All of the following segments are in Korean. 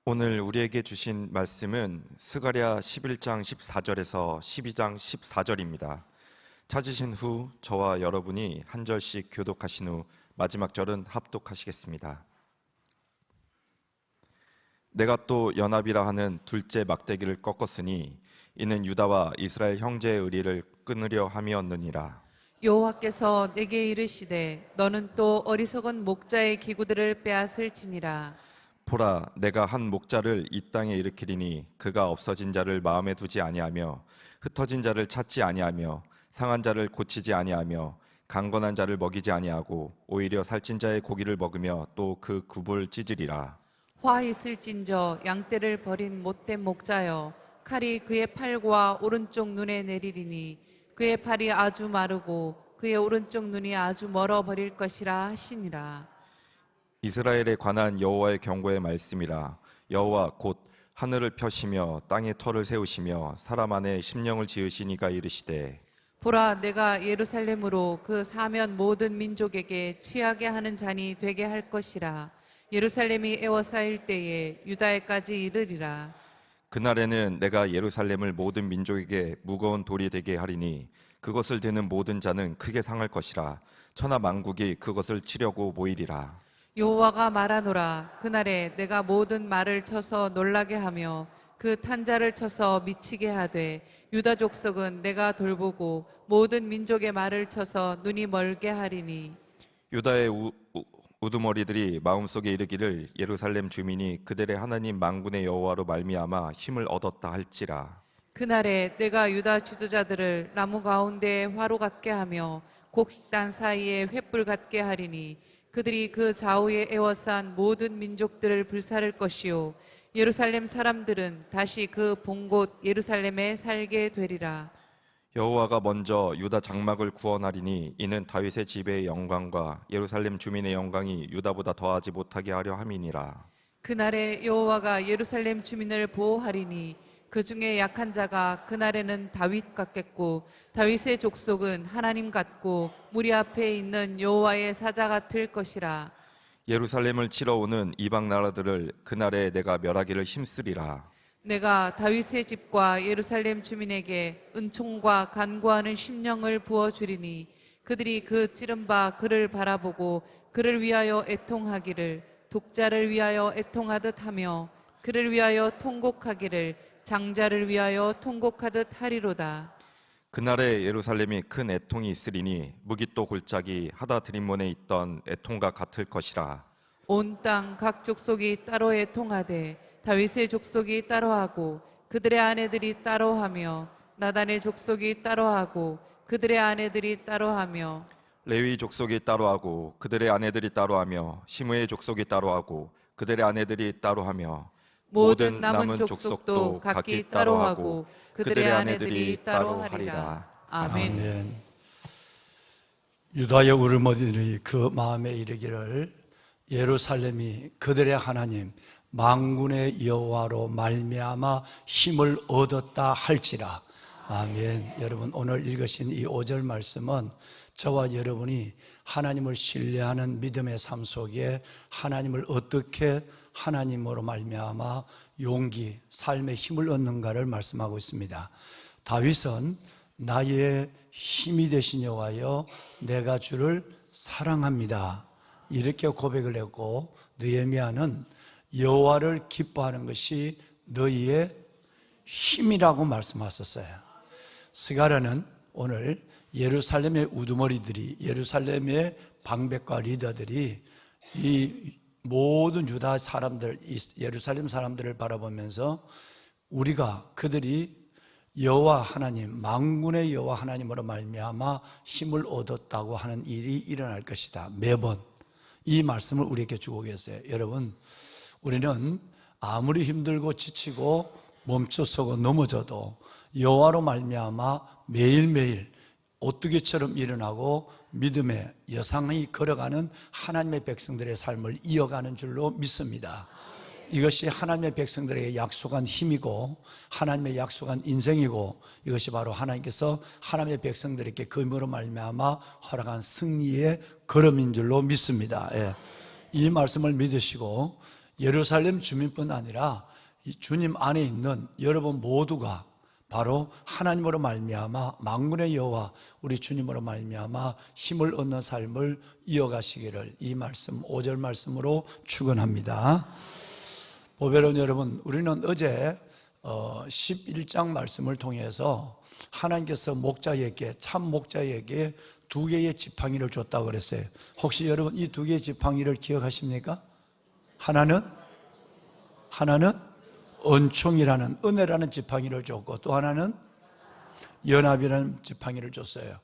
오늘 우리에게 주신 말씀은 스가랴 11장 14절에서 12장 14절입니다. 찾으신 후 저와 여러분이 한 절씩 교독하신 후 마지막 절은 합독하시겠습니다. 내가 또 연합이라 하는 둘째 막대기를 꺾었으니 이는 유다와 이스라엘 형제의 의리를 끊으려 함이었느니라. 여호와께서 내게 이르시되 너는 또 어리석은 목자의 기구들을 빼앗을지니라. 보라, 내가 한 목자를 이 땅에 일으키리니 그가 없어진 자를 마음에 두지 아니하며 흩어진 자를 찾지 아니하며 상한 자를 고치지 아니하며 강건한 자를 먹이지 아니하고 오히려 살찐 자의 고기를 먹으며 또 그 굽을 찢으리라. 화 있을진저 양떼를 버린 못된 목자여, 칼이 그의 팔과 오른쪽 눈에 내리리니 그의 팔이 아주 마르고 그의 오른쪽 눈이 아주 멀어 버릴 것이라 하시니라. 이스라엘에 관한 여호와의 경고의 말씀이라. 여호와 곧 하늘을 펴시며 땅에 터를 세우시며 사람 안에 심령을 지으시니가 이르시되 보라, 내가 예루살렘으로 그 사면 모든 민족에게 취하게 하는 잔이 되게 할 것이라. 예루살렘이 에워싸일 때에 유다에까지 이르리라. 그날에는 내가 예루살렘을 모든 민족에게 무거운 돌이 되게 하리니 그것을 드는 모든 자는 크게 상할 것이라. 천하 만국이 그것을 치려고 모이리라. 여호와가 말하노라. 그날에 내가 모든 말을 쳐서 놀라게 하며 그 탄자를 쳐서 미치게 하되 유다 족속은 내가 돌보고 모든 민족의 말을 쳐서 눈이 멀게 하리니. 유다의 우두머리들이 마음속에 이르기를 예루살렘 주민이 그들의 하나님 만군의 여호와로 말미암아 힘을 얻었다 할지라. 그날에 내가 유다 지도자들을 나무 가운데 화로 같게 하며 곡식단 사이에 횃불 같게 하리니 그들이 그 좌우에 에워싼 모든 민족들을 불사를 것이요 예루살렘 사람들은 다시 그 본 곳 예루살렘에 살게 되리라. 여호와가 먼저 유다 장막을 구원하리니 이는 다윗의 집의 영광과 예루살렘 주민의 영광이 유다보다 더하지 못하게 하려 함이니라. 그날에 여호와가 예루살렘 주민을 보호하리니 그 중에 약한 자가 그날에는 다윗 같겠고 다윗의 족속은 하나님 같고 무리 앞에 있는 여호와의 사자 같을 것이라. 예루살렘을 치러 오는 이방 나라들을 그날에 내가 멸하기를 힘쓰리라. 내가 다윗의 집과 예루살렘 주민에게 은총과 간구하는 심령을 부어주리니 그들이 그 찌른 바 그를 바라보고 그를 위하여 애통하기를 독자를 위하여 애통하듯 하며 그를 위하여 통곡하기를 장자를 위하여 통곡하듯 하리로다. 그날에 예루살렘이 큰 애통이 있으리니 무깃도 골짜기 하다 드림몬에 있던 애통과 같을 것이라. 온 땅 각 족속이 따로 애통하되 다윗의 족속이 따로하고 그들의 아내들이 따로하며 나단의 족속이 따로하고 그들의 아내들이 따로하며 레위 족속이 따로하고 그들의 아내들이 따로하며 시므의 족속이 따로하고 그들의 아내들이 따로하며 모든 남은 족속도 각기 따로하고 그들의 아내들이 따로하리라. 아멘. 아멘. 유다의 울음어들이 그 마음에 이르기를 예루살렘이 그들의 하나님 만군의 여호와로 말미암아 힘을 얻었다 할지라. 아멘. 여러분, 오늘 읽으신 이 5절 말씀은 저와 여러분이 하나님을 신뢰하는 믿음의 삶 속에 하나님을 어떻게 하나님으로 말미암아 용기, 삶의 힘을 얻는가를 말씀하고 있습니다. 다윗은 나의 힘이 되신 여호와여 내가 주를 사랑합니다 이렇게 고백을 했고, 느헤미야는 여호와를 기뻐하는 것이 너희의 힘이라고 말씀하셨어요. 스가랴는 오늘 예루살렘의 우두머리들이, 예루살렘의 방백과 리더들이 이 모든 유다 사람들, 예루살렘 사람들을 바라보면서 우리가 그들이 여호와 하나님, 만군의 여호와 하나님으로 말미암아 힘을 얻었다고 하는 일이 일어날 것이다. 매번 이 말씀을 우리에게 주고 계세요. 여러분, 우리는 아무리 힘들고 지치고 멈춰서고 넘어져도 여호와로 말미암아 매일매일 오뚜기처럼 일어나고 믿음의 여상히 걸어가는 하나님의 백성들의 삶을 이어가는 줄로 믿습니다. 이것이 하나님의 백성들에게 약속한 힘이고 하나님의 약속한 인생이고, 이것이 바로 하나님께서 하나님의 백성들에게 그음으로 말미암아 허락한 승리의 걸음인 줄로 믿습니다. 이 말씀을 믿으시고 예루살렘 주민뿐 아니라 이 주님 안에 있는 여러분 모두가 바로 하나님으로 말미암아 만군의 여호와 우리 주님으로 말미암아 힘을 얻는 삶을 이어가시기를 이 말씀 5절 말씀으로 축원합니다. 보배로운 여러분, 우리는 어제 11장 말씀을 통해서 하나님께서 목자에게 참 목자에게 2개의 지팡이를 줬다고 그랬어요. 혹시 여러분 이 2개의 지팡이를 기억하십니까? 하나는 은총이라는 은혜라는 지팡이를 줬고 또 하나는 연합이라는 지팡이를 줬어요.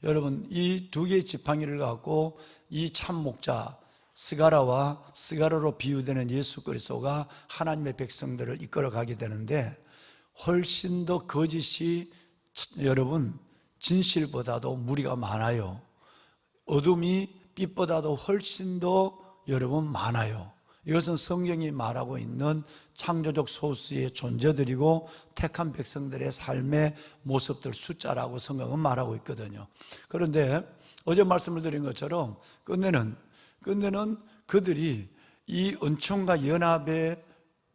여러분 이 2개의 지팡이를 갖고 이 참 목자 스가라와 스가라로 비유되는 예수 그리스도가 하나님의 백성들을 이끌어가게 되는데 훨씬 더 거짓이 여러분 진실보다도 무리가 많아요. 어둠이 빛보다도 훨씬 더 여러분 많아요. 이것은 성경이 말하고 있는 창조적 소수의 존재들이고 택한 백성들의 삶의 모습들 숫자라고 성경은 말하고 있거든요. 그런데 어제 말씀을 드린 것처럼 끝내는 그들이 이 은총과 연합의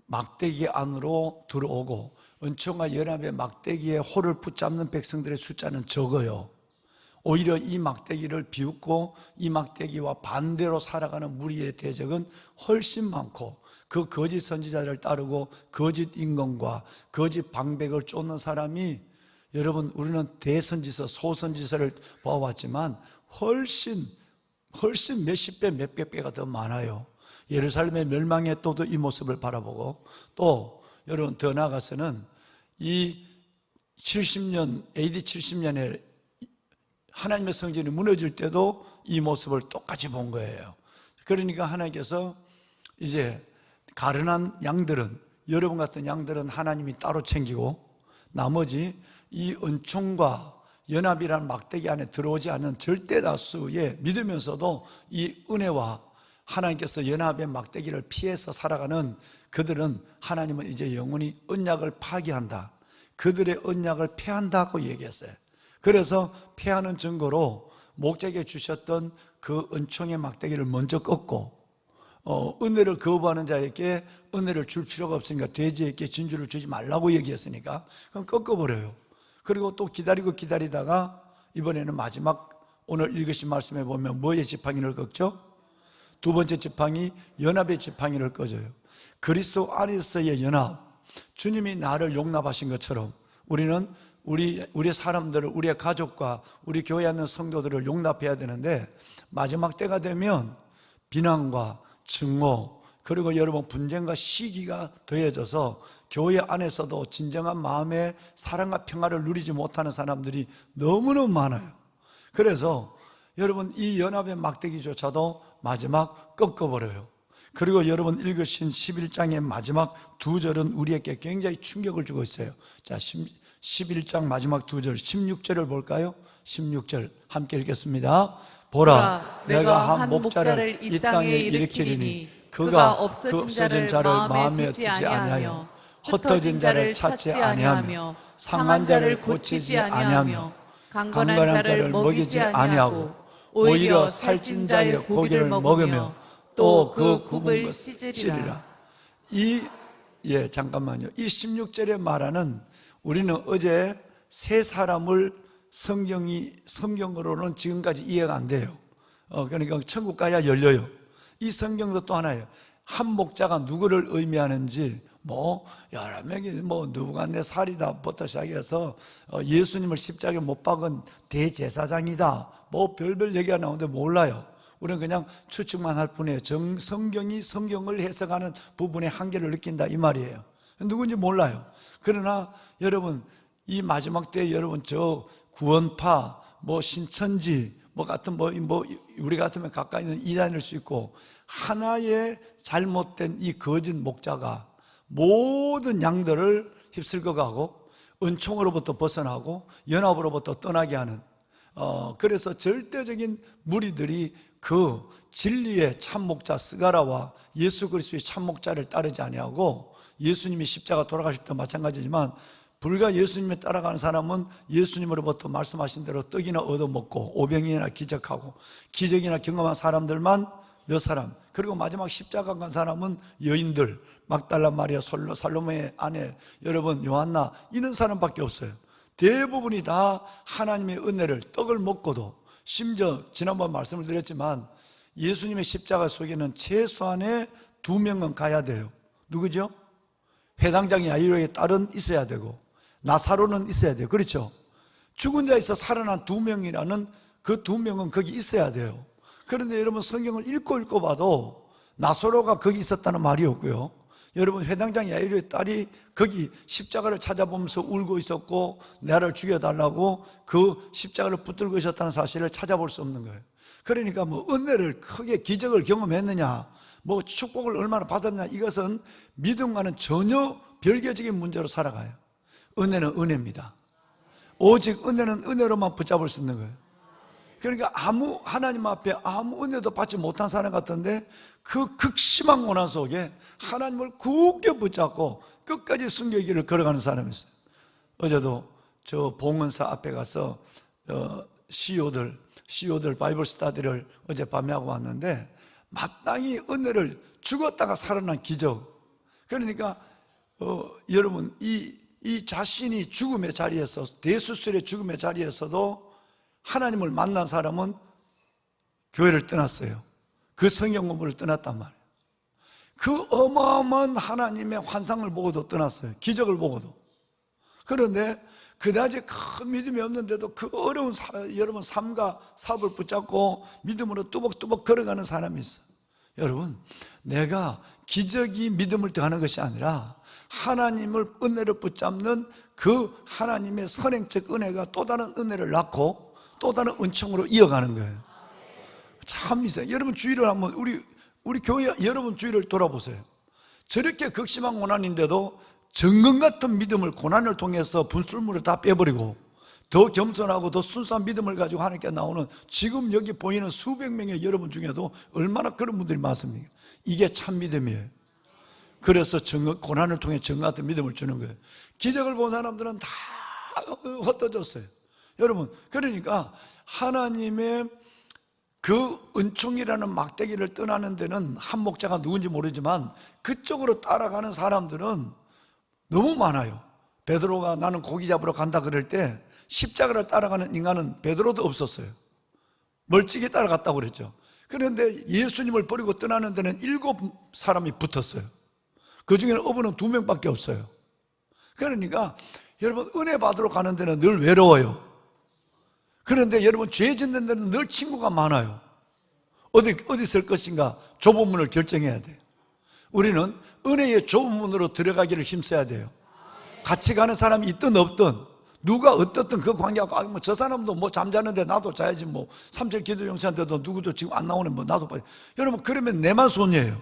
막대기 안으로 들어오고 은총과 연합의 막대기에 홀을 붙잡는 백성들의 숫자는 적어요. 오히려 이 막대기를 비웃고 이 막대기와 반대로 살아가는 무리의 대적은 훨씬 많고 그 거짓 선지자를 따르고 거짓 임금과 거짓 방백을 쫓는 사람이 여러분 우리는 대선지서 소선지서를 봐왔지만 훨씬 몇십 배 몇백 배가 더 많아요. 예루살렘의 멸망의 또도 이 모습을 바라보고 또 여러분 더 나아가서는 이 70년 AD 70년에 하나님의 성전이 무너질 때도 이 모습을 똑같이 본 거예요. 그러니까 하나님께서 이제 가련한 양들은 여러분 같은 양들은 하나님이 따로 챙기고 나머지 이 은총과 연합이라는 막대기 안에 들어오지 않는 절대 다수의 믿으면서도 이 은혜와 하나님께서 연합의 막대기를 피해서 살아가는 그들은 하나님은 이제 영원히 언약을 파기한다. 그들의 언약을 폐한다고 얘기했어요. 그래서 폐하는 증거로 목자에게 주셨던 그 은총의 막대기를 먼저 꺾고 은혜를 거부하는 자에게 은혜를 줄 필요가 없으니까 돼지에게 진주를 주지 말라고 얘기했으니까 그럼 꺾어버려요. 그리고 또 기다리다가 이번에는 마지막 오늘 읽으신 말씀에 보면 뭐의 지팡이를 꺾죠? 두 번째 지팡이 연합의 지팡이를 꺼져요. 그리스도 안에서의 연합, 주님이 나를 용납하신 것처럼 우리는 우리 사람들을, 우리의 가족과 우리 교회에 있는 성도들을 용납해야 되는데 마지막 때가 되면 비난과 증오 그리고 여러분 분쟁과 시기가 더해져서 교회 안에서도 진정한 마음의 사랑과 평화를 누리지 못하는 사람들이 너무너무 많아요. 그래서 여러분 이 연합의 막대기조차도 마지막 꺾어버려요. 그리고 여러분 읽으신 11장의 마지막 2절은 우리에게 굉장히 충격을 주고 있어요. 자, 11장 마지막 2절 16절을 볼까요? 16절 함께 읽겠습니다. 보라, 내가 한 목자를 이 땅에 일으키리니 그가 없어진 자를 마음에 두지 아니하여 흩어진 자를 찾지 아니하며 상한 자를 고치지 아니하며 강건한 자를 먹이지 아니하고 오히려 살찐 자의 고기를 먹으며 또 그 굽은 것 찌르리라. 잠깐만요. 이 16절에 말하는 우리는 어제 세 사람을 성경으로는 지금까지 이해가 안 돼요. 그러니까 천국 가야 열려요. 이 성경도 또 하나예요. 한 목자가 누구를 의미하는지 여러 명이 느부갓네살이다부터 시작해서 예수님을 십자가에 못 박은 대제사장이다 별별 얘기가 나오는데 몰라요. 우리는 그냥 추측만 할 뿐이에요. 성경이 성경을 해석하는 부분의 한계를 느낀다 이 말이에요. 누군지 몰라요. 그러나 여러분 이 마지막 때 여러분 저 구원파 신천지 같은 우리 같으면 가까이 있는 이단일 수 있고 하나의 잘못된 이 거짓 목자가 모든 양들을 휩쓸고 가고 은총으로부터 벗어나고 연합으로부터 떠나게 하는 그래서 절대적인 무리들이 그 진리의 참목자 스가라와 예수 그리스도의 참목자를 따르지 아니하고 예수님이 십자가 돌아가실 때 마찬가지지만 불과 예수님에 따라가는 사람은 예수님으로부터 말씀하신 대로 떡이나 얻어먹고 오병이나 기적하고 기적이나 경험한 사람들만 몇 사람? 그리고 마지막 십자가 간 사람은 여인들, 막달라 마리아, 살로메의 아내, 여러분 요한나, 이런 사람밖에 없어요. 대부분이 다 하나님의 은혜를, 떡을 먹고도, 심지어 지난번 말씀을 드렸지만 예수님의 십자가 속에는 최소한의 2명은 가야 돼요. 누구죠? 회당장 야이로의 딸은 있어야 되고 나사로는 있어야 돼요. 그렇죠? 죽은 자에서 살아난 2명이라는 그 2명은 거기 있어야 돼요. 그런데 여러분 성경을 읽고 봐도 나사로가 거기 있었다는 말이 없고요. 여러분 회당장 야이로의 딸이 거기 십자가를 찾아보면서 울고 있었고 나를 죽여달라고 그 십자가를 붙들고 있었다는 사실을 찾아볼 수 없는 거예요. 그러니까 뭐 은혜를 크게 기적을 경험했느냐, 뭐 축복을 얼마나 받았냐, 이것은 믿음과는 전혀 별개적인 문제로 살아가요. 은혜는 은혜입니다. 오직 은혜는 은혜로만 붙잡을 수 있는 거예요. 그러니까 하나님 앞에 아무 은혜도 받지 못한 사람 같은데 그 극심한 고난 속에 하나님을 굳게 붙잡고 끝까지 순교의 길을 걸어가는 사람이 있어요. 어제도 저 봉은사 앞에 가서 CEO들 바이블 스타디를 어젯밤에 하고 왔는데 마땅히 은혜를, 죽었다가 살아난 기적. 그러니까 여러분 이 자신이 죽음의 자리에서, 대수술의 죽음의 자리에서도 하나님을 만난 사람은 교회를 떠났어요. 그 성경 공부를 떠났단 말이에요. 그 어마어마한 하나님의 환상을 보고도 떠났어요. 기적을 보고도. 그런데 그다지 큰 믿음이 없는데도 그 어려운 여러분 삶과 사업을 붙잡고 믿음으로 뚜벅뚜벅 걸어가는 사람이 있어요. 여러분, 내가 기적이 믿음을 더하는 것이 아니라 하나님을, 은혜를 붙잡는 그 하나님의 선행적 은혜가 또 다른 은혜를 낳고 또 다른 은총으로 이어가는 거예요. 참 이상해요. 여러분 주위를 한번, 우리 교회 여러분 주위를 돌아보세요. 저렇게 극심한 고난인데도 정금 같은 믿음을 고난을 통해서 분술물을 다 빼버리고 더 겸손하고 더 순수한 믿음을 가지고 하나님께 나오는, 지금 여기 보이는 수백 명의 여러분 중에도 얼마나 그런 분들이 많습니까? 이게 참 믿음이에요. 그래서 고난을 통해 정금 같은 믿음을 주는 거예요. 기적을 본 사람들은 다 헛되졌어요. 여러분, 그러니까 하나님의 그 은총이라는 막대기를 떠나는 데는 한 목자가 누군지 모르지만 그쪽으로 따라가는 사람들은 너무 많아요. 베드로가 나는 고기 잡으러 간다 그럴 때 십자가를 따라가는 인간은 베드로도 없었어요. 멀찍이 따라갔다고 그랬죠. 그런데 예수님을 버리고 떠나는 데는 7사람이 붙었어요. 그 중에는 어부는 2명밖에 없어요. 그러니까 여러분 은혜 받으러 가는 데는 늘 외로워요. 그런데 여러분 죄 짓는 데는 늘 친구가 많아요. 어디 쓸 것인가 좁은 문을 결정해야 돼요. 우리는 은혜의 좁은 문으로 들어가기를 힘써야 돼요. 같이 가는 사람이 있든 없든, 누가 어떻든 그 관계하고, 뭐 저 사람도 뭐 잠자는데 나도 자야지, 뭐 3절 기도 영상인데도 누구도 지금 안 나오네, 뭐 나도 봐야. 여러분, 그러면 내만 손이에요.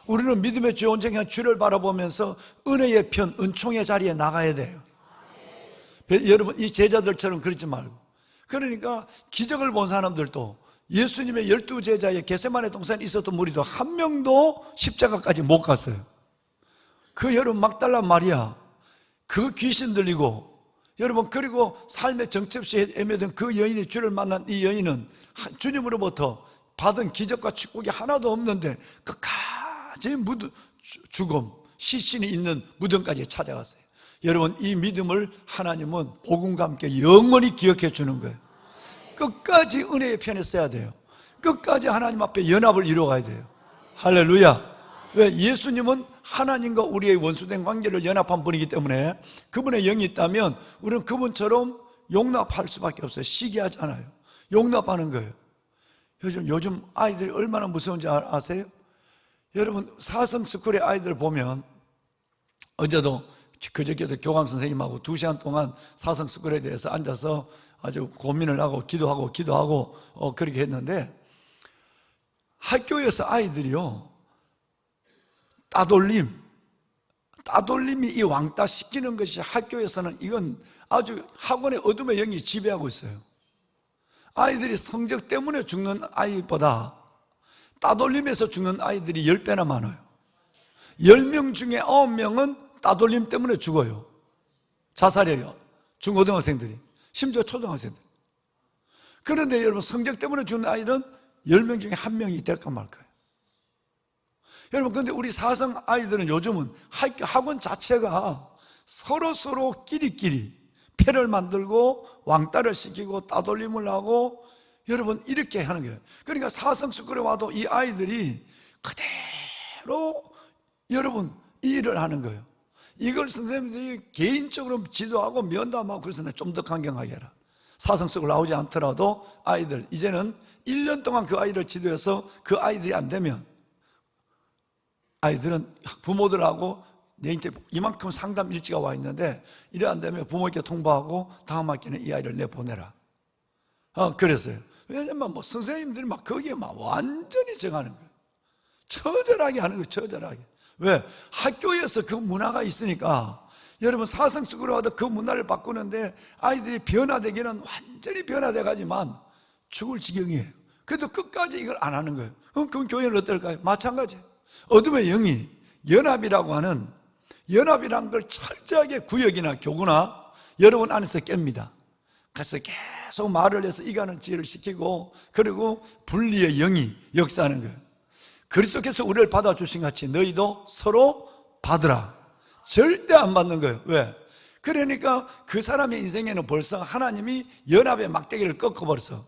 우리는 믿음의 주 온전한 주를 바라보면서 은혜의 편, 은총의 자리에 나가야 돼요. 여러분, 이 제자들처럼 그러지 말고. 그러니까 기적을 본 사람들도, 예수님의 12제자의 겟세마네 동산에 있었던 무리도 한 명도 십자가까지 못 갔어요. 그 여러분 막달라 마리아, 그 귀신 들리고, 여러분 그리고 삶의 정첩시에 애매던 그 여인이 주를 만난 이 여인은 주님으로부터 받은 기적과 축복이 하나도 없는데 끝까지 죽음, 시신이 있는 무덤까지 찾아갔어요. 여러분, 이 믿음을 하나님은 복음과 함께 영원히 기억해 주는 거예요. 끝까지 은혜의 편에 써야 돼요. 끝까지 하나님 앞에 연합을 이루어가야 돼요. 할렐루야. 왜? 예수님은 하나님과 우리의 원수된 관계를 연합한 분이기 때문에 그분의 영이 있다면 우리는 그분처럼 용납할 수밖에 없어요. 시기하잖아요. 용납하는 거예요. 요즘 아이들이 얼마나 무서운지 아세요? 여러분, 사성스쿨의 아이들 보면, 어제도 그저께도 교감 선생님하고 2시간 동안 사성스쿨에 대해서 앉아서 아주 고민을 하고 기도하고 그렇게 했는데, 학교에서 아이들이요, 따돌림이 이 왕따 시키는 것이 학교에서는 이건 아주 학원의 어둠의 영이 지배하고 있어요. 아이들이 성적 때문에 죽는 아이보다 따돌림에서 죽는 아이들이 10배나 많아요. 10명 중에 9명은 따돌림 때문에 죽어요. 자살해요. 중고등학생들이, 심지어 초등학생들. 그런데 여러분, 성적 때문에 죽는 아이는 10명 중에 1명이 될까 말까요. 여러분, 근데 우리 사성 아이들은 요즘은 학원 자체가 서로 끼리끼리 패를 만들고 왕따를 시키고 따돌림을 하고 여러분 이렇게 하는 거예요. 그러니까 사성 스쿨에 와도 이 아이들이 그대로 여러분 이 일을 하는 거예요. 이걸 선생님들이 개인적으로 지도하고 면담하고 그래서 좀 더 강경하게 해라. 사성 스쿨 나오지 않더라도 아이들 이제는 1년 동안 그 아이를 지도해서 그 아이들이 안 되면 아이들은 부모들하고 내한테 이만큼 상담 일지가 와 있는데 이래 안 되면 부모에게 통보하고 다음 학기는 이 아이를 내보내라. 그랬어요. 왜냐면 뭐 선생님들이 막 거기에 막 완전히 정하는 거예요. 처절하게 하는 거예요. 처절하게. 왜? 학교에서 그 문화가 있으니까 여러분 사성스쿨에 와도 그 문화를 바꾸는데 아이들이 변화되기는 완전히 변화돼 가지만 죽을 지경이에요. 그래도 끝까지 이걸 안 하는 거예요. 그럼 교회는 어떨까요? 마찬가지. 어둠의 영이 연합이라고 하는 연합이란 걸 철저하게 구역이나 교구나 여러분 안에서 깹니다. 그래서 계속 말을 해서 이간을 지혜를 시키고 그리고 분리의 영이 역사하는 거예요. 그리스도께서 우리를 받아주신 같이 너희도 서로 받으라. 절대 안 받는 거예요. 왜? 그러니까 그 사람의 인생에는 벌써 하나님이 연합의 막대기를 꺾어버렸어.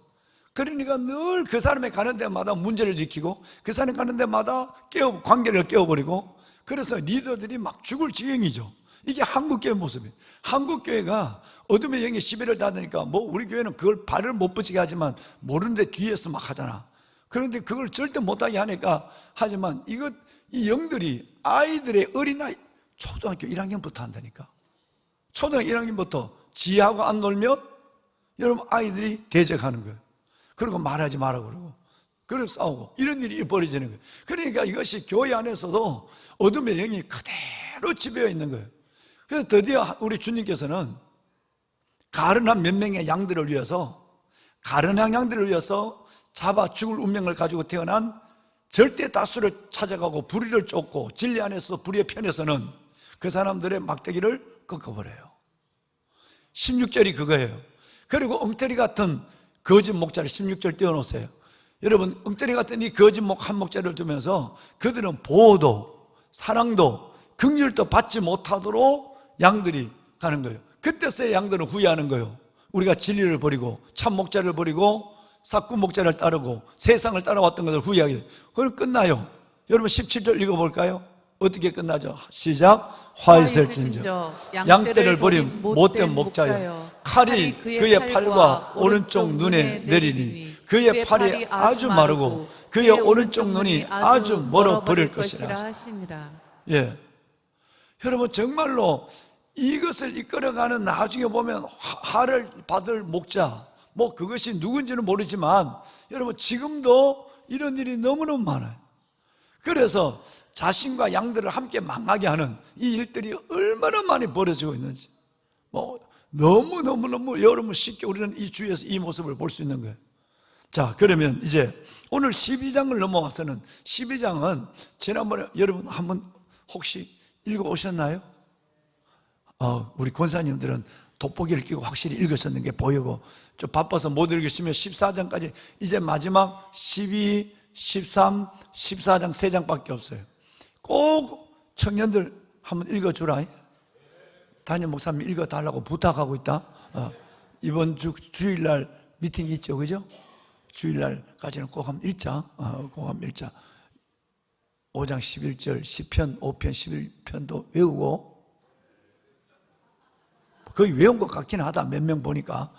그러니까 늘 그 사람이 가는 데마다 문제를 일으키고 그 사람이 가는 데마다 관계를 깨워버리고 그래서 리더들이 막 죽을 지경이죠. 이게 한국교회 모습이에요. 한국교회가 어둠의 영에 시비를 닫으니까 뭐 우리 교회는 그걸 발을 못 붙이게 하지만 모르는데 뒤에서 막 하잖아. 그런데 그걸 절대 못하게 하니까 하지만 이 영들이 아이들의 어린아이 초등학교 1학년부터 한다니까. 초등학교 1학년부터 지하고 안 놀면 여러분 아이들이 대적하는 거예요. 그리고 말하지 마라 그러고 그리고 싸우고 이런 일이 벌어지는 거예요. 그러니까 이것이 교회 안에서도 어둠의 영이 그대로 지배해 있는 거예요. 그래서 드디어 우리 주님께서는 가련한 몇 명의 양들을 위해서 가련한 양들을 위해서 잡아 죽을 운명을 가지고 태어난 절대 다수를 찾아가고 불의를 쫓고 진리 안에서도 불의의 편에서는 그 사람들의 막대기를 꺾어버려요. 16절이 그거예요. 그리고 엉터리 같은 거짓 목자를 16절 띄워놓으세요. 여러분 엉터리 같은 이 거짓 목 한 목자를 두면서 그들은 보호도 사랑도 긍휼도 받지 못하도록 양들이 가는 거예요. 그때서야 양들은 후회하는 거예요. 우리가 진리를 버리고 참 목자를 버리고 삭구 목자를 따르고 세상을 따라왔던 것을 후회하게 돼요. 그럼 끝나요. 여러분 17절 읽어볼까요? 어떻게 끝나죠? 시작. 화 있을진저 양떼를 버린 못된 목자여 칼이 그의 팔과 오른쪽 눈에 내리니 그의 팔이 아주 마르고 그의 오른쪽 눈이 아주 멀어 버릴 것이라 하시니라. 예, 여러분 정말로 이것을 이끌어가는 나중에 보면 화를 받을 목자 뭐 그것이 누군지는 모르지만 여러분 지금도 이런 일이 너무너무 많아요. 그래서 자신과 양들을 함께 망하게 하는 이 일들이 얼마나 많이 벌어지고 있는지 뭐 너무 여러분 쉽게 우리는 이 주위에서 이 모습을 볼 수 있는 거예요. 자, 그러면 이제 오늘 12장을 넘어와서는 12장은 지난번에 여러분 한번 혹시 읽어 오셨나요? 우리 권사님들은 돋보기를 끼고 확실히 읽으셨는 게 보이고 좀 바빠서 못 읽으시면 14장까지 이제 마지막 12, 13, 14장 3장밖에 없어요. 꼭 청년들 한번 읽어주라. 담임 목사님 읽어달라고 부탁하고 있다. 이번 주일날 미팅이 있죠, 그죠? 주일날까지는 꼭 한번 읽자. 꼭 한번 읽자. 5장 11절 10편 5편 11편도 외우고 거의 외운 것 같긴 하다. 몇 명 보니까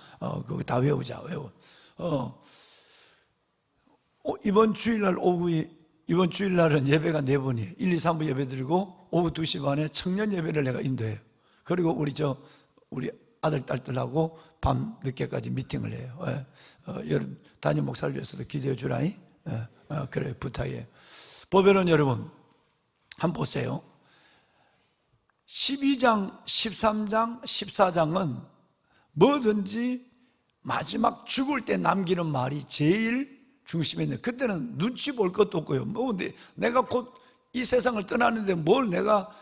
그거 다 외우자. 이번 주일날은 예배가 4번이에요 1, 2, 3부 예배 드리고 오후 2시 반에 청년 예배를 내가 인도해요. 그리고 우리 아들, 딸들하고 밤 늦게까지 미팅을 해요. 여러분 담임 목사를 위해서도 기도해 주라. 그래 부탁해요. 보면은 여러분 한번 보세요. 12장, 13장, 14장은 뭐든지 마지막 죽을 때 남기는 말이 제일 중심에 있는. 그때는 눈치 볼 것도 없고요. 내가 곧 이 세상을 떠나는데 뭘 내가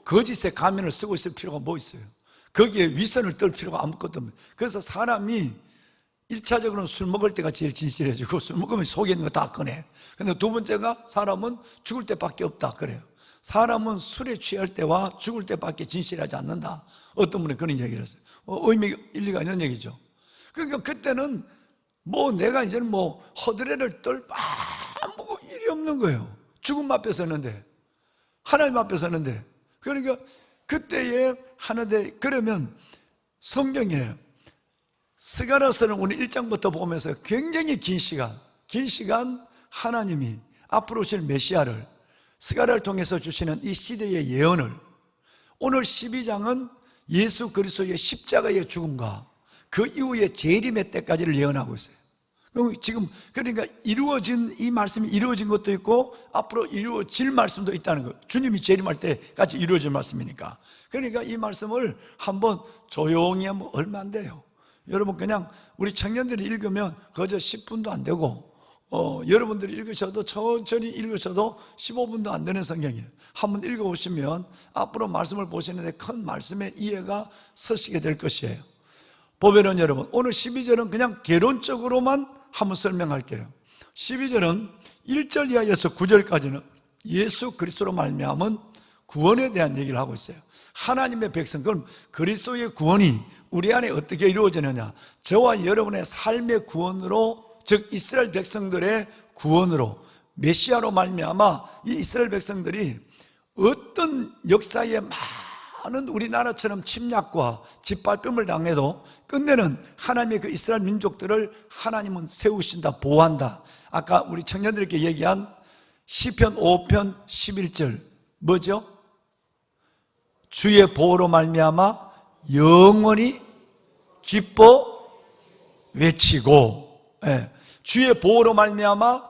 거짓의 가면을 쓰고 있을 필요가 뭐 있어요? 거기에 위선을 떨 필요가 아무것도 없어요. 그래서 사람이 1차적으로는 술 먹을 때가 제일 진실해지고, 술 먹으면 속에 있는 거 다 꺼내. 근데 두 번째가 사람은 죽을 때밖에 없다 그래요. 사람은 술에 취할 때와 죽을 때밖에 진실하지 않는다. 어떤 분이 그런 얘기를 했어요. 의미, 일리가 있는 얘기죠. 그러니까 그때는 뭐 내가 이제는 뭐 허드레를 떨 아무 일이 없는 거예요. 죽음 앞에 서는데, 하나님 앞에 서는데. 그러니까 그때에 하는데, 그러면 성경에 스가랴서는 오늘 1장부터 보면서 굉장히 긴 시간 하나님이 앞으로 오실 메시아를 스가랴를 통해서 주시는 이 시대의 예언을, 오늘 12장은 예수 그리스도의 십자가의 죽음과 그 이후의 재림의 때까지를 예언하고 있어요. 지금 그러니까 이루어진, 이 말씀이 이루어진 것도 있고 앞으로 이루어질 말씀도 있다는 거예요. 주님이 재림할 때까지 이루어질 말씀이니까. 그러니까 이 말씀을 한번 조용히 하면 얼마 안 돼요. 여러분, 그냥 우리 청년들이 읽으면 그저 10분도 안 되고, 여러분들이 읽으셔도 천천히 읽으셔도 15분도 안 되는 성경이에요. 한번 읽어보시면 앞으로 말씀을 보시는데 큰 말씀의 이해가 서시게 될 것이에요. 보면은 여러분, 오늘 12절은 그냥 개론적으로만 한번 설명할게요. 12절은 1절 이하에서 9절까지는 예수 그리스도로 말미암은 구원에 대한 얘기를 하고 있어요. 하나님의 백성, 그럼 그리스도의 구원이 우리 안에 어떻게 이루어지느냐? 저와 여러분의 삶의 구원으로, 즉 이스라엘 백성들의 구원으로, 메시아로 말미암아 이 이스라엘 백성들이 어떤 역사에 많은 우리나라처럼 침략과 짓밟힘을 당해도 끝내는 하나님의 그 이스라엘 민족들을 하나님은 세우신다, 보호한다. 아까 우리 청년들에게 얘기한 시편 5편 11절 뭐죠? 주의 보호로 말미암아 영원히 기뻐 외치고, 주의 보호로 말미암아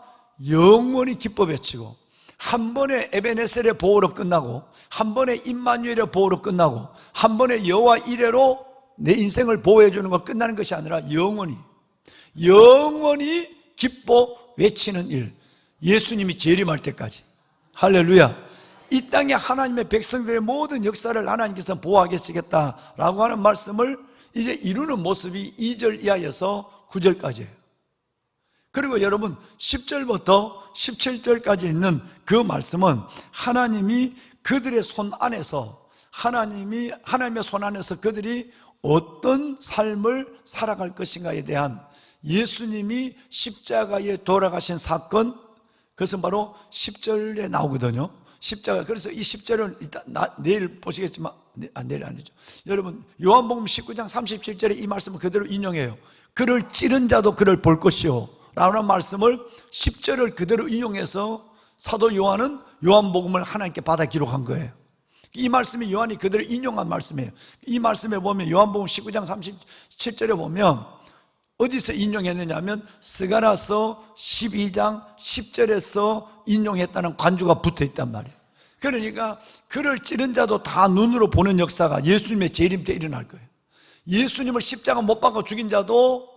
영원히 기뻐 외치고, 한 번에 에베네셀의 보호로 끝나고, 한 번에 임마누엘의 보호로 끝나고, 한 번에 여호와 이레로 내 인생을 보호해 주는 거 끝나는 것이 아니라 영원히 기뻐 외치는 일, 예수님이 재림할 때까지. 할렐루야. 이 땅에 하나님의 백성들의 모든 역사를 하나님께서 보호하시겠다라고 하는 말씀을 이제 이루는 모습이 2절 이하에서 9절까지예요. 그리고 여러분 10절부터 17절까지 있는 그 말씀은 하나님이 그들의 손 안에서, 하나님의 손 안에서 그들이 어떤 삶을 살아갈 것인가에 대한, 예수님이 십자가에 돌아가신 사건, 그것은 바로 10절에 나오거든요. 십자가. 그래서 이 10절은 이따 내일 보시겠지만, 내일 아니죠. 여러분, 요한복음 19장 37절에 이 말씀을 그대로 인용해요. 그를 찌른 자도 그를 볼 것이요 라는 말씀을 10절을 그대로 인용해서 사도 요한은 요한복음을 하나님께 받아 기록한 거예요. 이 말씀이 요한이 그대로 인용한 말씀이에요. 이 말씀에 보면 요한복음 19장 37절에 보면 어디서 인용했느냐 하면 스가랴서 12장 10절에서 인용했다는 관주가 붙어 있단 말이에요. 그러니까 그를 찌른 자도 다 눈으로 보는 역사가 예수님의 재림 때 일어날 거예요. 예수님을 십자가 못 박아 죽인 자도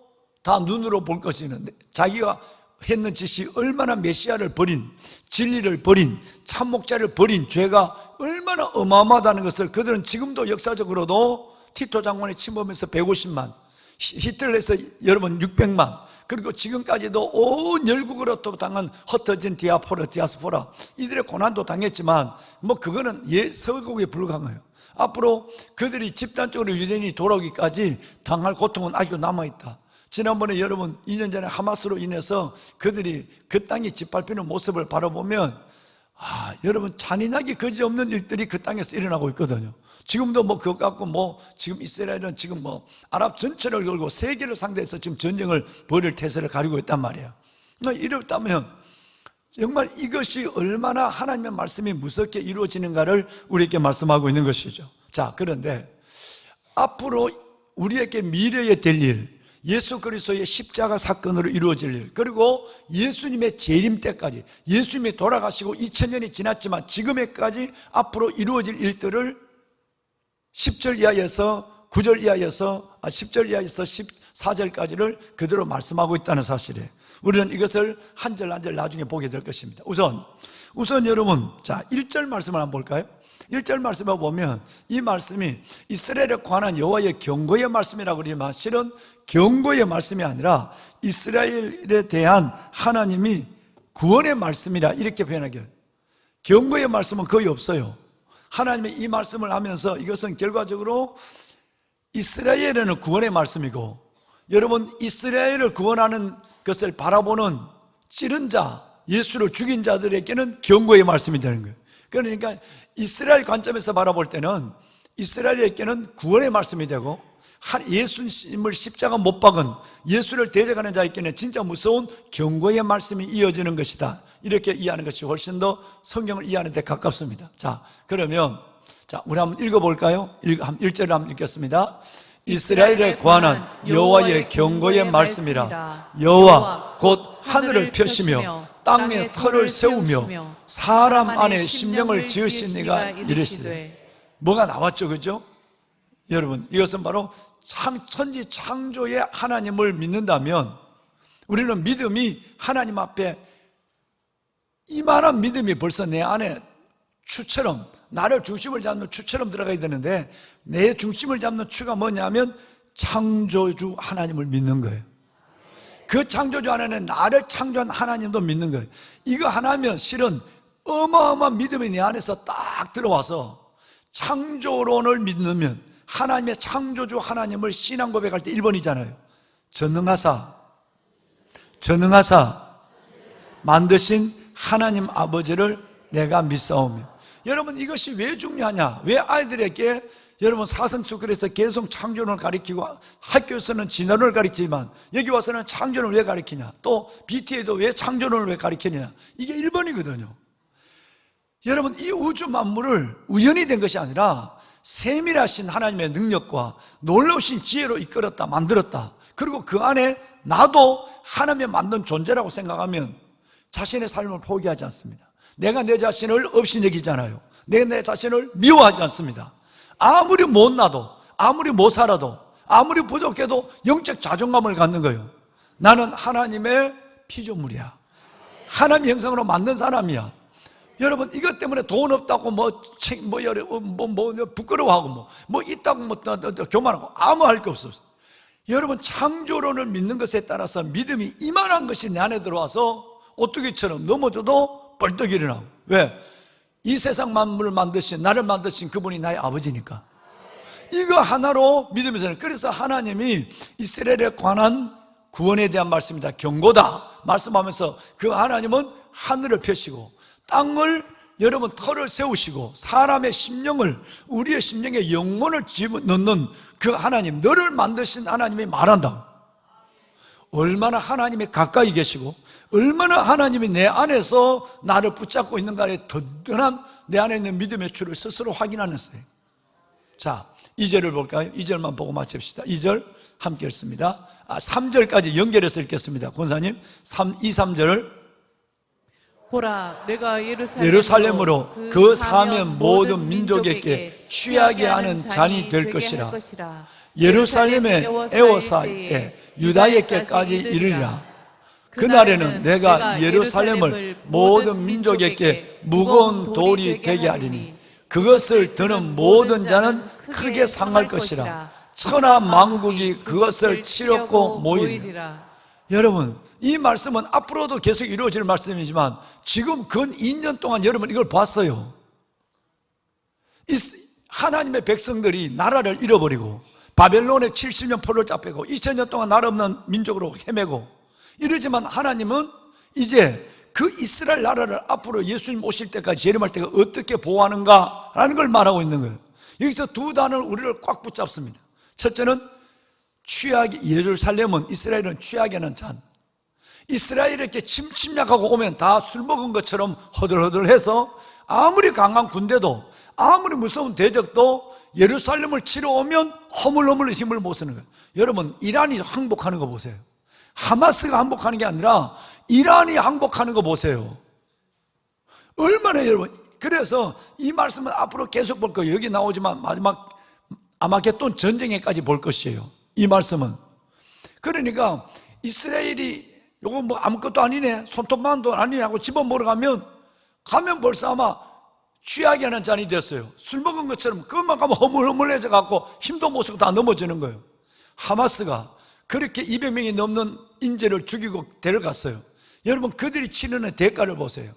다 눈으로 볼 것이는데, 자기가 했는 짓이 얼마나 메시아를 버린, 진리를 버린, 참목자를 버린 죄가 얼마나 어마어마하다는 것을 그들은 지금도 역사적으로도 티토 장군의 침범에서 150만, 히틀러에서 여러분 600만, 그리고 지금까지도 온 열국으로부터 당한 흩어진 디아스포라, 이들의 고난도 당했지만 뭐 그거는 서국에 불과한 거예요. 앞으로 그들이 집단적으로 유대인이 돌아오기까지 당할 고통은 아직도 남아있다. 지난번에 여러분 2년 전에 하마스로 인해서 그들이 그 땅에 짓밟히는 모습을 바라보면 여러분 잔인하게 그지없는 일들이 그 땅에서 일어나고 있거든요. 지금도 뭐 그거 갖고 뭐 지금 이스라엘은 지금 뭐 아랍 전체를 걸고 세계를 상대해서 지금 전쟁을 벌일 태세를 가리고 있단 말이에요. 이렇다면 정말 이것이 얼마나 하나님의 말씀이 무섭게 이루어지는가를 우리에게 말씀하고 있는 것이죠. 자, 그런데 앞으로 우리에게 미래에 될 일, 예수 그리스도의 십자가 사건으로 이루어질 일, 그리고 예수님의 재림 때까지, 예수님이 돌아가시고 2000년이 지났지만 지금에까지 앞으로 이루어질 일들을 10절 이하에서 9절 이하에서 10절 이하에서 14절까지를 그대로 말씀하고 있다는 사실이에요. 우리는 이것을 한 절 한 절 나중에 보게 될 것입니다. 우선 여러분, 자 1절 말씀을 한번 볼까요? 1절 말씀을 보면 이 말씀이 이스라엘에 관한 여호와의 경고의 말씀이라고 그러지만 실은 경고의 말씀이 아니라 이스라엘에 대한 하나님이 구원의 말씀이라 이렇게 표현하게. 경고의 말씀은 거의 없어요. 하나님이 이 말씀을 하면서 이것은 결과적으로 이스라엘에는 구원의 말씀이고, 여러분 이스라엘을 구원하는 것을 바라보는 찌른 자, 예수를 죽인 자들에게는 경고의 말씀이 되는 거예요. 그러니까 이스라엘 관점에서 바라볼 때는 이스라엘에게는 구원의 말씀이 되고, 예수님을 십자가 못 박은 예수를 대적하는 자에게는 진짜 무서운 경고의 말씀이 이어지는 것이다. 이렇게 이해하는 것이 훨씬 더 성경을 이해하는 데 가깝습니다. 자, 그러면 우리 한번 읽어볼까요? 1절을 한번 읽겠습니다. 이스라엘에 관한 여호와의 경고의 말씀이라. 여호와 곧 하늘을 펴시며 땅에 터를 세우며 사람 안에 심령을 지으신 이가 이르시되. 뭐가 나왔죠, 그죠? 여러분, 이것은 바로 천지 창조의 하나님을 믿는다면 우리는 믿음이 하나님 앞에 이만한 믿음이 벌써 내 안에 추처럼, 나를 중심을 잡는 추처럼 들어가야 되는데, 내 중심을 잡는 추가 뭐냐면 창조주 하나님을 믿는 거예요. 그 창조주 하나님은 나를 창조한 하나님도 믿는 거예요. 이거 하나면 실은 어마어마한 믿음이 내 안에서 딱 들어와서 창조론을 믿으면, 하나님의 창조주 하나님을 신앙 고백할 때 1번이잖아요. 전능하사 만드신 하나님 아버지를 내가 믿사오며. 여러분, 이것이 왜 중요하냐? 왜 아이들에게 여러분 사성수급에서 계속 창조론을 가르치고 학교에서는 진화론을 가르치지만 여기 와서는 창조론을 왜 가르치냐? 또 BT에도 왜 창조론을 왜 가르치냐? 이게 1번이거든요. 여러분, 이 우주 만물을 우연히 된 것이 아니라 세밀하신 하나님의 능력과 놀라우신 지혜로 이끌었다, 만들었다. 그리고 그 안에 나도 하나님의 만든 존재라고 생각하면 자신의 삶을 포기하지 않습니다. 내가 내 자신을 없이 여기잖아요. 내가 내 자신을 미워하지 않습니다. 아무리 못나도, 아무리 못 살아도, 아무리 부족해도 영적 자존감을 갖는 거예요. 나는 하나님의 피조물이야. 하나님의 형상으로 만든 사람이야. 여러분, 이것 때문에 돈 없다고 부끄러워하고 있다고 교만하고 아무 할 게 없어요. 여러분, 창조론을 믿는 것에 따라서 믿음이 이만한 것이 내 안에 들어와서 오뚜기처럼 넘어져도 벌떡 일어나고. 왜? 이 세상 만물을 만드신, 나를 만드신 그분이 나의 아버지니까. 이거 하나로 믿으면서, 그래서 하나님이 이스라엘에 관한 구원에 대한 말씀이다, 경고다 말씀하면서 그 하나님은 하늘을 펴시고 땅을, 여러분 터를 세우시고 사람의 심령을, 우리의 심령에 영혼을 집어넣는 그 하나님, 너를 만드신 하나님이 말한다. 얼마나 하나님이 가까이 계시고 얼마나 하나님이 내 안에서 나를 붙잡고 있는가에 든든한 내 안에 있는 믿음의 추를 스스로 확인하는 거예요. 자, 2절을 볼까요? 2절만 보고 마칩시다. 2절 함께 읽습니다. 3절까지 연결해서 읽겠습니다. 권사님, 2, 3절을. 보라, 내가 예루살렘으로 그 사면 모든 민족에게 취하게 하는 잔이 될 것이라. 예루살렘의 애워사에 유다에게까지 이르리라. 그날에는 내가 예루살렘을 모든 민족에게 무거운 돌이 되게 하리니 그것을 드는 모든 자는 크게 상할 것이라. 천하 만국이 그것을 치렀고 모이리라. 여러분, 이 말씀은 앞으로도 계속 이루어질 말씀이지만 지금 근 2년 동안 여러분 이걸 봤어요. 하나님의 백성들이 나라를 잃어버리고 바벨론에 70년 포로를 잡히고 2000년 동안 나라 없는 민족으로 헤매고 이러지만 하나님은 이제 그 이스라엘 나라를 앞으로 예수님 오실 때까지 재림할 때가 어떻게 보호하는가라는 걸 말하고 있는 거예요. 여기서 두 단어를 우리를 꽉 붙잡습니다. 첫째는 예루살렘은, 이스라엘은 취하게는 잔. 이스라엘에게 침략하고 오면 다 술 먹은 것처럼 허들허들해서 아무리 강한 군대도, 아무리 무서운 대적도 예루살렘을 치러 오면 허물허물 힘을 못 쓰는 거예요. 여러분, 이란이 항복하는 거 보세요. 하마스가 항복하는 게 아니라 이란이 항복하는 거 보세요. 얼마나 여러분, 그래서 이 말씀은 앞으로 계속 볼 거예요. 여기 나오지만 마지막 아마겟돈 전쟁에까지 볼 것이에요. 이 말씀은. 그러니까 이스라엘이 요거 아무것도 아니네, 손톱만도 아니네 하고 집어먹으러 가면 벌써 아마 취하게 하는 잔이 됐어요. 술 먹은 것처럼 그것만 가면 허물허물해져 갖고 힘도 못 쓰고 다 넘어지는 거예요. 하마스가 그렇게 200명이 넘는 인재를 죽이고 데려갔어요. 여러분, 그들이 치르는 대가를 보세요.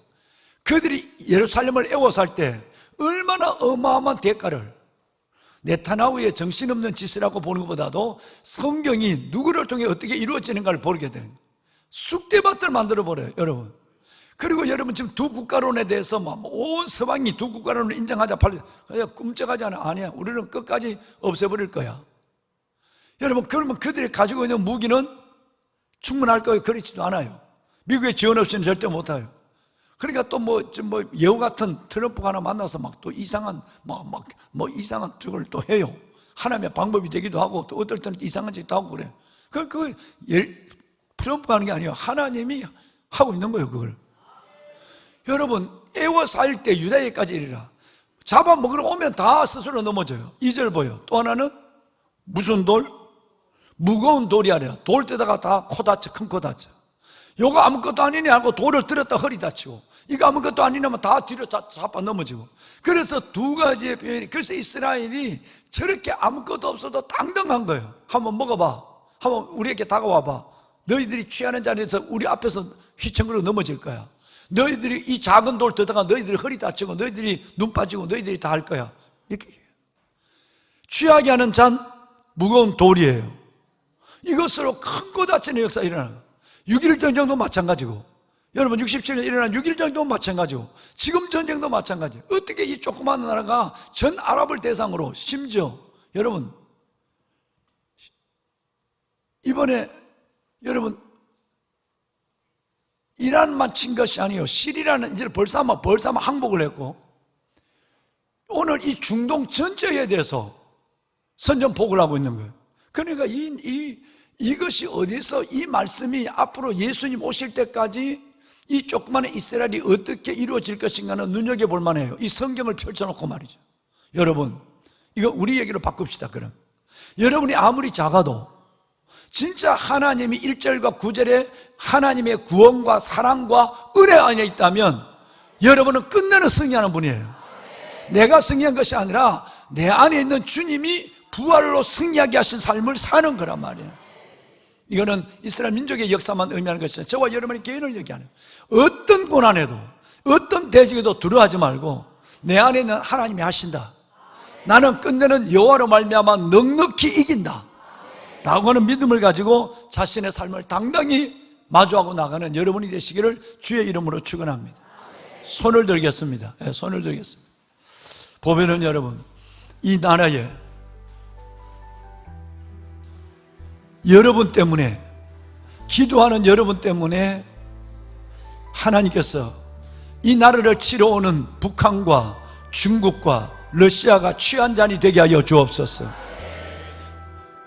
그들이 예루살렘을 애워살 때 얼마나 어마어마한 대가를, 네타냐후의 정신없는 짓을 하고 보는 것보다도 성경이 누구를 통해 어떻게 이루어지는가를 보게 돼요. 쑥대밭을 만들어버려요, 여러분. 그리고 여러분, 지금 두 국가론에 대해서 온 서방이 두 국가론을 인정하자, 꿈쩍하지 않아. 아니야, 우리는 끝까지 없애버릴 거야. 여러분, 그러면 그들이 가지고 있는 무기는 충분할 거예요? 그렇지도 않아요. 미국의 지원 없이는 절대 못해요. 그러니까 또 여우 같은 트럼프가 하나 만나서 또 이상한 이상한 쪽을 또 해요. 하나님의 방법이 되기도 하고, 또 어떨 때는 이상한 짓도 하고 그래요. 트럼프가 하는 게 아니에요. 하나님이 하고 있는 거예요, 그걸. 여러분, 애워싸일 때 유다에까지 이르라. 잡아먹으러 오면 다 스스로 넘어져요. 2절 보여. 또 하나는 무슨 돌? 무거운 돌이 아니라 돌 때다가 다 코 다쳐, 큰 코 다쳐. 요거 아무것도 아니냐 하고 돌을 들었다 허리 다치고, 이거 아무것도 아니냐면 다 뒤로 잡아 넘어지고. 그래서 두 가지의 표현이, 그래서 이스라엘이 저렇게 아무것도 없어도 당당한 거예요. 한번 먹어봐. 한번 우리에게 다가와봐. 너희들이 취하는 자리에서 우리 앞에서 휘청거리고 넘어질 거야. 너희들이 이 작은 돌 뜨다가 너희들이 허리 다치고, 너희들이 눈 빠지고, 너희들이 다 할 거야. 이렇게 취하게 하는 잔, 무거운 돌이에요. 이것으로 큰 거 다치는 역사가 일어나는 거예요. 6.1 전쟁도 마찬가지고, 여러분 67년에 일어난 6.1 전쟁도 마찬가지고, 지금 전쟁도 마찬가지예요. 어떻게 이 조그마한 나라가 전 아랍을 대상으로, 심지어 여러분 이번에 여러분 이란만 친 것이 아니에요. 시리아는 이제 벌써 아마 항복을 했고, 오늘 이 중동 전체에 대해서 선전포고를 하고 있는 거예요. 그러니까 이것이 어디서, 이 말씀이 앞으로 예수님 오실 때까지 이 조그마한 이스라엘이 어떻게 이루어질 것인가는 눈여겨볼 만해요. 이 성경을 펼쳐놓고 말이죠. 여러분, 이거 우리 얘기로 바꿉시다. 그럼 여러분이 아무리 작아도 진짜 하나님이 1절과 9절에 하나님의 구원과 사랑과 은혜 안에 있다면 여러분은 끝내는 승리하는 분이에요. 내가 승리한 것이 아니라 내 안에 있는 주님이 부활로 승리하게 하신 삶을 사는 거란 말이에요. 이거는 이스라엘 민족의 역사만 의미하는 것이죠. 저와 여러분의 개인을 얘기하는, 어떤 고난에도 어떤 대적에도 두려워하지 말고 내 안에 있는 하나님이 하신다. 나는 끝내는 여호와로 말미암아 넉넉히 이긴다 라고 하는 믿음을 가지고 자신의 삶을 당당히 마주하고 나가는 여러분이 되시기를 주의 이름으로 축원합니다. 손을 들겠습니다. 손을 들겠습니다. 보면은 여러분, 이 나라에 여러분 때문에, 기도하는 여러분 때문에 하나님께서 이 나라를 치러 오는 북한과 중국과 러시아가 취한 잔이 되게 하여 주옵소서.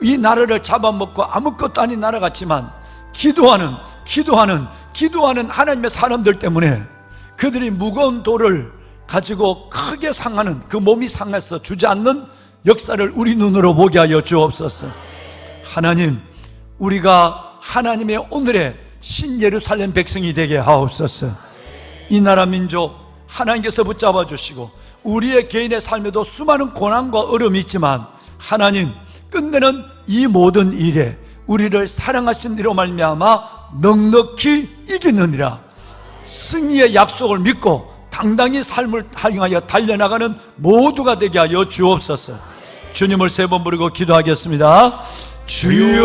이 나라를 잡아먹고 아무것도 아닌 나라 같지만 기도하는 하나님의 사람들 때문에 그들이 무거운 돌을 가지고 크게 상하는, 그 몸이 상해서 주저앉는 역사를 우리 눈으로 보게 하여 주옵소서. 하나님, 우리가 하나님의 오늘의 신예루살렘 백성이 되게 하옵소서. 이 나라 민족 하나님께서 붙잡아 주시고, 우리의 개인의 삶에도 수많은 고난과 어려움이 있지만 하나님, 끝내는 이 모든 일에 우리를 사랑하신 이로 말미암아 넉넉히 이기느니라. 승리의 약속을 믿고 당당히 삶을 향하여 달려나가는 모두가 되게 하여 주옵소서. 주님을 세 번 부르고 기도하겠습니다. 주여,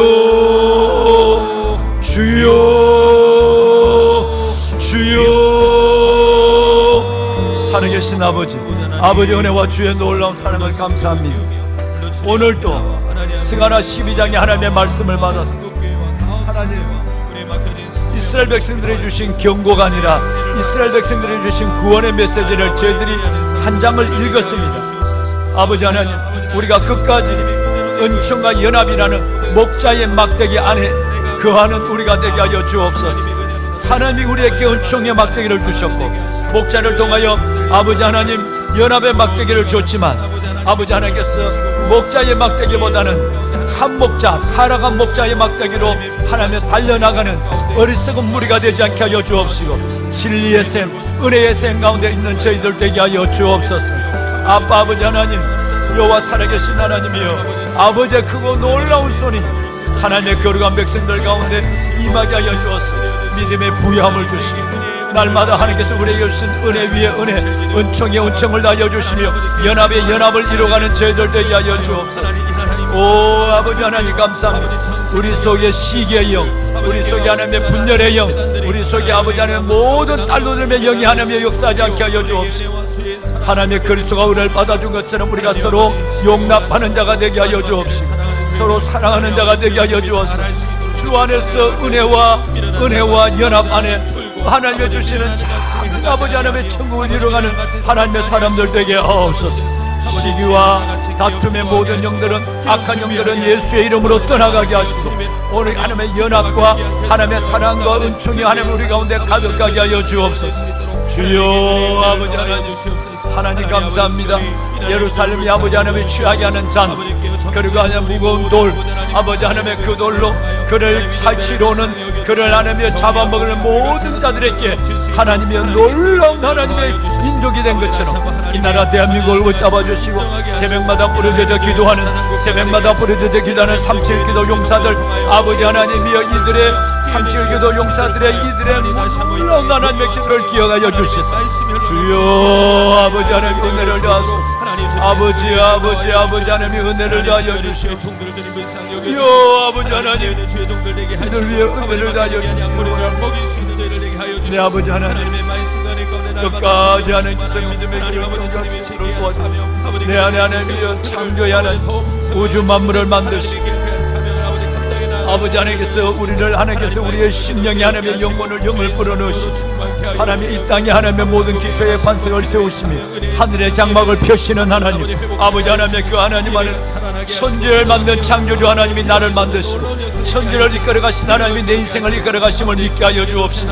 주여, 주여. 살아계신 아버지, 아버지 은혜와 주의 놀라운 사랑을 감사합니다. 오늘도 스가랴 12장의 하나님의 말씀을 받았습니다. 하나님, 이스라엘 백성들이 주신 경고가 아니라 이스라엘 백성들이 주신 구원의 메시지를 저희들이 한 장을 읽었습니다. 아버지 하나님, 우리가 끝까지 은총과 연합이라는 목자의 막대기 안에 거하는 우리가 되게 하여 주옵소서. 하나님이 우리에게 은총의 막대기를 주셨고, 목자를 통하여 아버지 하나님 연합의 막대기를 줬지만, 아버지 하나님께서 목자의 막대기보다는 한 목자, 살아간 목자의 막대기로 하나님의 달려나가는 어리석은 무리가 되지 않게 하여 주옵시고, 진리의 샘, 은혜의 샘 가운데 있는 저희들 되게 하여 주옵소서. 아빠 아버지 하나님, 여호와 살아계신 하나님이여, 아버지의 크고 놀라운 손이 하나님의 거룩한 백성들 가운데 임하게 하여 주옵소서. 믿음의 부여함을 주시고, 날마다 하나님께서 우리에게 주신 은혜 위에 은혜, 은총에 은총을 다하여 주시며 연합에 연합을 이루어가는 저희들 되게 하여 주옵소서. 오 아버지 하나님 감사합니다. 우리 속에 시기의 영, 우리 속에 하나님의 분열의 영, 우리 속에 아버지 하나님의 모든 딸로들의 영이 하나님의 역사하지 않게 하여 주옵소서. 하나님의 그리스도가 은혜를 받아준 것처럼 우리가 서로 용납하는 자가 되게 하여 주옵소서. 서로 사랑하는 자가 되게 하여 주옵소서. 주 안에서 은혜와 연합 안에 하나님의 주시는 작은 아버지 하나님의 천국을 이루어가는 하나님의 사람들 되게 하옵소서. 시기와 다툼의 모든 영들은, 악한 영들은 예수의 이름으로 떠나가게 하시고, 오늘 하나님의 연합과 하나님의 사랑과 은총이 하나님 우리 가운데 가득하게 하여 주옵소서. 주여 아버지 하나님 감사합니다. 예루살렘이 아버지 하나님이 취하게 하는 잔, 그리고 하나님 무거운 돌, 아버지 하나님의 그 돌로 그를 살치러오는, 그를 하나님의 잡아먹는 모든 자들에게 하나님의 놀라운 하나님의 인족이 된 것처럼 이 나라 대한민국을 붙잡아 주시고, 새벽마다 부르짖어 기도하는, 새벽마다 부르짖어 기도하는 37기도 용사들, 아버지 하나님이여, 이들의 37기도 용사들의 이들의 놀라운 하나님의 기도를 기억하여 주시소. 주여 아버지 하나님 은혜를 다하소서. 아버지 하나님 은혜를 다하여 주시오. 주여 아버지 하나님 이들 위해 은혜를 다하여 주시오. 내 아버지 하나님 끝까지 하는 기성 믿음의 길을 도와주시오. 내 안에 하나님이여 창조의 하나님 우주 만물을 만드시고, 아버지 하나님께서 우리를, 하나님께서 우리의 심령에 하나님의 영을 불어넣으시고, 하나님 이 땅에 하나님의 모든 기초의 반석을 세우시며 하늘의 장막을 펴시는 하나님, 아버지 하나님의 그 하나님 안에 천지를 만든 창조주 하나님이 나를 만드시고 천지를 이끌어가신 하나님이 내 인생을 이끌어가심을 믿게 하여 주옵시고,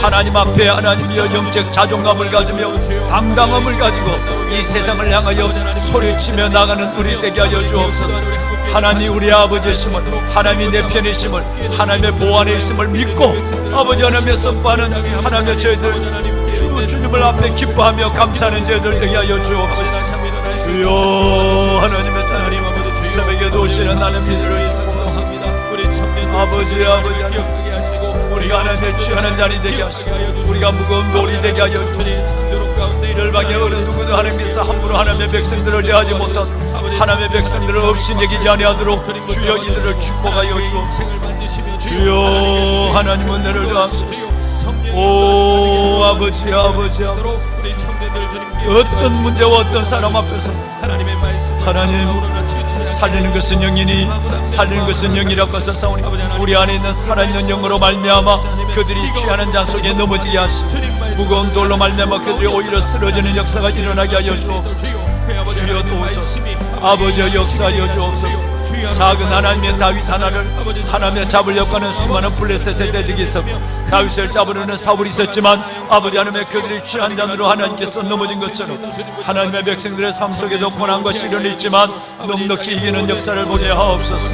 하나님 앞에 하나님이여 영적 자존감을 가지며 당당함을 가지고 이 세상을 향하여 소리치며 나가는 우리 되게 하여 주옵소서. 하나님 우리 아버지이심을, 하나님이 내 편이심을, 하나님의 보호 안에 있음을 믿고, 아버지 하나님의 선포하는 하나님의 저희들 주님을 앞에 기뻐하며 감사하는 저희들 되게 하여 주옵소서. 주여 하나님의 하나님 새벽에도 오시는 나는 믿음을 축복합니다. 아버지 우리가 하나님의 취하는 자리 되게 하시고, 우리가 무거운 돌이 되게 하여 주옵소서. 열방의 어느 누구도 하나님께서 함부로 하나님의 백성들을 대하지 못한 하나님의 백성들을 없이 여기지 아니하도록 주여 이들을 축복하여 주옵소서. 주여 하나님 은혜를 더하시오. 오 아버지 어떤 문제와 어떤 사람 앞에서 하나님 살리는 것은 영이니 살리는 것은 영이라고 하셨사오니, 우리 안에 있는 살아있는 영으로 말미암아 그들이 취하는 잔 속에 넘어지게 하시고, 무거운 돌로 말미암아 그들이 오히려 쓰러지는 역사가 일어나게 하여 주옵소서. 주여 도우소서. 아버지의 역사하여 주옵소서. 작은 하나님의 다윗 하나를 하나님의 잡으려고 하는 수많은 블레셋의 대적이 있었고, 다윗을 잡으려는 사울이 있었지만 아버지 하나님의 그들이 취한 잔으로 하나님께서 넘어진 것처럼 하나님의 백성들의 삶 속에도 고난과 시련이 있지만 넉넉히 이기는 역사를 보게 하옵소서.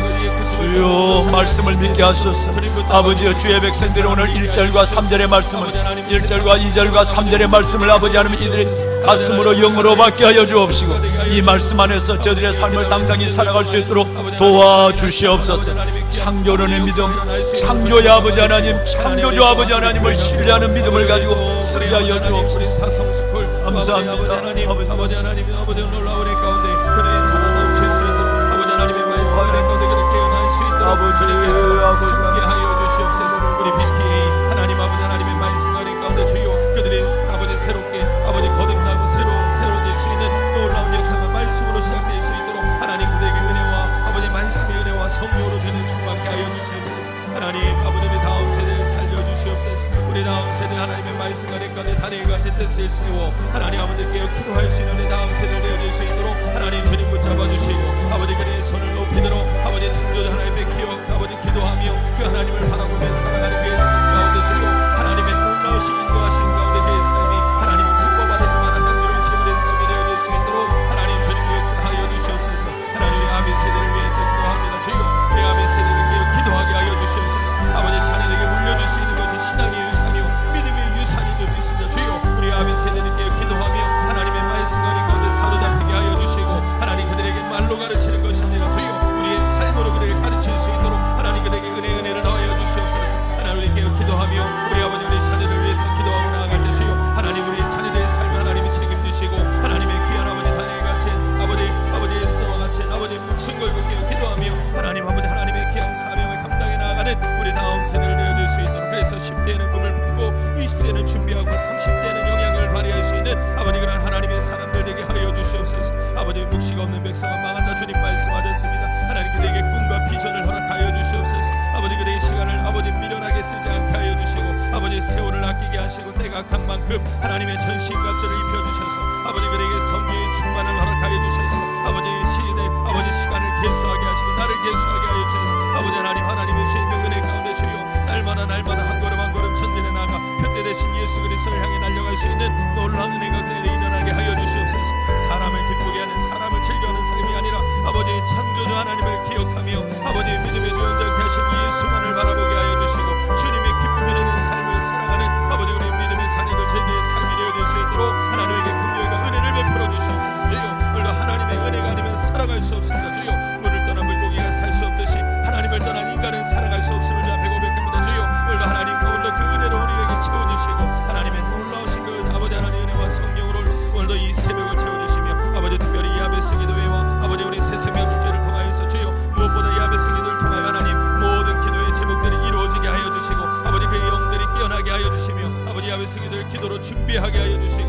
주여 말씀을 믿게 하소서. 아버지여 주의 백성들이 오늘 1절과 3절의 말씀을, 1절과 2절과 3절의 말씀을 아버지 하나님 이들의 가슴으로 영으로 받게 하여 주옵시고, 이 말씀 안에서 저들의 삶을 당당히 살아갈 수 있도록 도와주시옵소서. 창조론의 믿음, 창조의 아버지 하나님, 창조주 아버지 하나님을 신뢰하는 믿음을 가지고 쓰게 하여 주옵소서. 감사합니다. 아버지 하나님, 아버지 놀라운 의 가운데 그들의 살아 넘칠 수 있도록 아버지 하나님의 말씀 가운데 그들을 깨어날 수 있도록 주님께서 함께 하여 주시옵소서. 우리 BTA 하나님 아버지 하나님의 말씀 가운데 주여 그들의 아버지 새롭게 아버지 거듭나고 새로워질 수 있는 놀라운 역사가 말씀으로 시작될 수 있도록 하나님 그들에게 은혜와 아버지 말씀의 은혜와 성령으로 주님 충만케 하여 주시옵소서. 하나님 아버지 우리 다음 세대를 살려주시옵소서. 우리 다음 세대 하나님의 말씀 가운데 다리같이 뜻을 세워 하나님 아버지께 기도할 수 있는 우리 다음 세대를 내어줄 수 있도록 하나님 주님 붙잡아 주시고, 아버지 그의 손을 높이도록 아버지 창조주 하나님의 기억 아버지 기도하며 그 하나님을 바라보며 살아가는 그의 삶 가운데 주여 하나님의 놀라우신 인도하신 가운데 그의 삶이 하나님을 기뻐받으실 만한 향기로운 제물의 삶이 되어질 수 있도록 하나님 주님 역사하여 주시옵소서. 하나님 10대에는 꿈을 품고 20대는 준비하고 30대는 영향을 발휘할 수 있는 아버지 그런 하나님의 사람들 되게 하여 주시옵소서. 아버지 묵시가 없는 백성은 망한다 주님 말씀하셨습니다. 하나님 그들에게 꿈과 비전을 허락하여 주시옵소서. 아버지 그들의 시간을 아버지 미련하게 쓰지 않게 하여 주시고 아버지 세월을 아끼게 하시고 때가 간 만큼 하나님의 전신갑주를 입혀주셔서 아버지 그들에게 성령의 충만을 허락하여 주셔서 아버지 시대 아버지 시간을 계수하게 하시고 나를 계수하게 하여 주셔서 아버지 하나님의 주신 그 은혜 가운데 주여 날마다 한 걸음 한 걸음 전진해 나가 표대 대신 예수 그리스도를 향해 날려갈 수 있는 놀라운 은혜가 그들에게 일어나게 하여 주시옵소서. 사람을 기쁘게 하는 사람을 즐겨하는 삶이 아니라 아버지 창조주 하나님을 기억하며 아버지 믿음의 주 온전케 하신 예수만을 바라보게 하여 주시고 주님의 기쁨이 되는 삶을 살아가는 아버지 우리 믿음의 자녀들 제게의 삶이 되어질 수 있도록 하나님에게 긍휼과 은혜를 베풀어 주시옵소서. 주여 오늘도 하나님의 은혜가 아니면 살아갈 수 없습니다. 주여 물을 떠난 물고기가 살 수 없듯이 하나님을 떠난 인간은 살아갈 수 없음을 주 앞에 고백합니다. 주여 오늘도 하나님 오늘도 그 은혜로 우리에게 채워주시고 하나님의 놀라우신 그 아버지 하나님의 은혜와 성령으로 오늘도 이 새벽을 채워주시며 아버지 특별히 야베스 기도회와 아버지 우리 새생명 주제를 통하여서 주여 무엇보다 야베스 기도를 통하여 하나님 모든 기도의 제목들이 이루어지게 하여 주시고 아버지 그의 영들이 깨어나게 하여 주시며 아버지 야베스 기도를 기도로 준비하게 하여 주시고